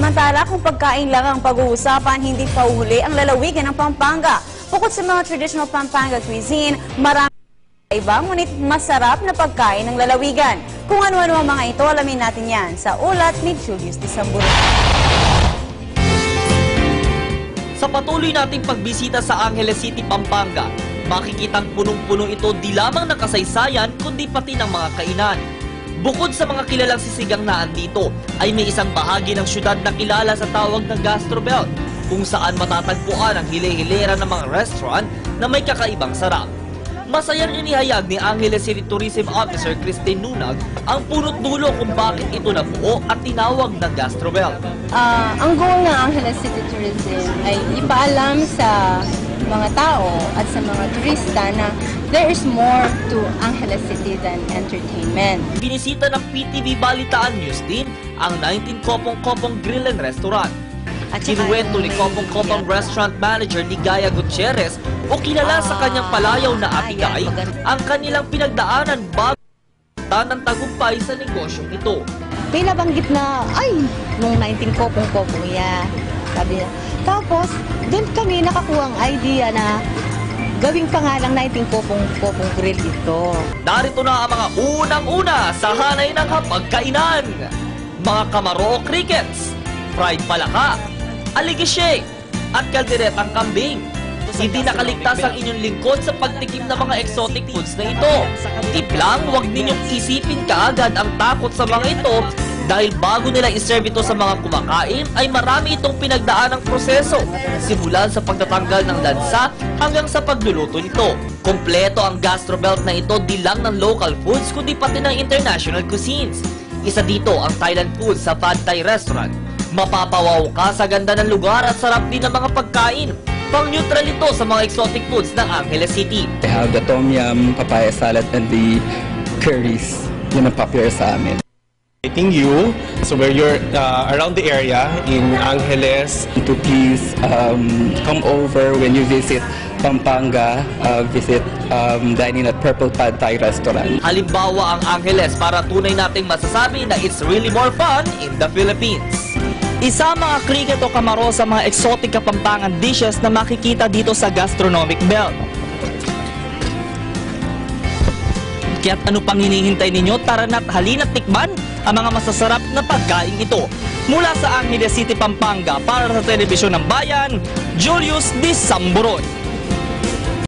Samantala, kung pagkain lang ang pag-uusapan, hindi pa uhuli ang lalawigan ng Pampanga. Bukod sa mga traditional Pampanga cuisine, marami iba, ngunit masarap na pagkain ng lalawigan. Kung ano-ano ang mga ito, alamin natin yan sa ulat ni Julius de Samburo. Sa patuloy nating pagbisita sa Angeles City, Pampanga, makikitang punong-puno ito di lamang ng kasaysayan kundi pati ng mga kainan. Bukod sa mga kilalang sisigang na andito, ay may isang bahagi ng syudad na kilala sa tawag na Gastrobelt, kung saan matatagpuan ang hile-hilera ng mga restaurant na may kakaibang sarap. Masayang inihayag ni Angeles City Tourism Officer Christine Nunag ang punot dulo kung bakit ito nabuo at tinawag na Gastrobelt. Ang goal ng Angeles City Tourism ay ipaalam sa mga tao at sa mga turista na there is more to Angeles City than entertainment. Binisita ng PTV Balitaan News Team ang 19 Kopong-Kopong Grill and Restaurant. Kinuwento ni Kopong-Kopong Restaurant Manager ni Gaya Gutierrez o kilala sa kanyang palayaw na Apigay ang kanilang pinagdaanan bago ng tagumpay sa negosyong ito. May nabanggit na, ay, nung 19 Kopong-Kopong yan. Sabi niya. Tapos, doon kami nakakuha ang idea na gawing pangalang 19 Kopong-Kopong Grill ito. Narito na ang mga unang-una sa hanay ng hapagkainan. Mga kamaro o crickets, fried palaka, aligisye, at kalderetang kambing. Hindi nakaligtas ang inyong lingkod sa pagtikim ng mga exotic foods na ito. Tip lang, huwag ninyong isipin kaagad ang takot sa mga ito dahil bago nila iserve ito sa mga kumakain ay marami itong pinagdaan ng proseso. Simulan sa pagtatanggal ng lansa hanggang sa pagluluto nito. Kompleto ang Gastrobelt na ito di lang ng local foods kundi pati ng international cuisines. Isa dito ang Thailand food sa Pad Thai Restaurant. Mapapawaw ka sa ganda ng lugar at sarap din ng mga pagkain. Pang-neutral ito sa mga exotic foods ng Angeles City. I have the tom yum, papaya salad, and the curries. Yun ang popular sa amin. Inviting you, so where you're around the area in Angeles, To please come over when you visit Pampanga, visit dining at Purple Pad Thai Restaurant. Halimbawa ang Angeles para tunay nating masasabi na it's really more fun in the Philippines. Isa mga cricket o kamaro sa mga exotic Kapampangan dishes na makikita dito sa gastronomic belt. Kaya't ano pang hinihintay ninyo? Tara na't halina't tikman ang mga masasarap na pagkain ito. Mula sa Angeles City, Pampanga, para sa Telebisyon ng Bayan, Julius de Samburon.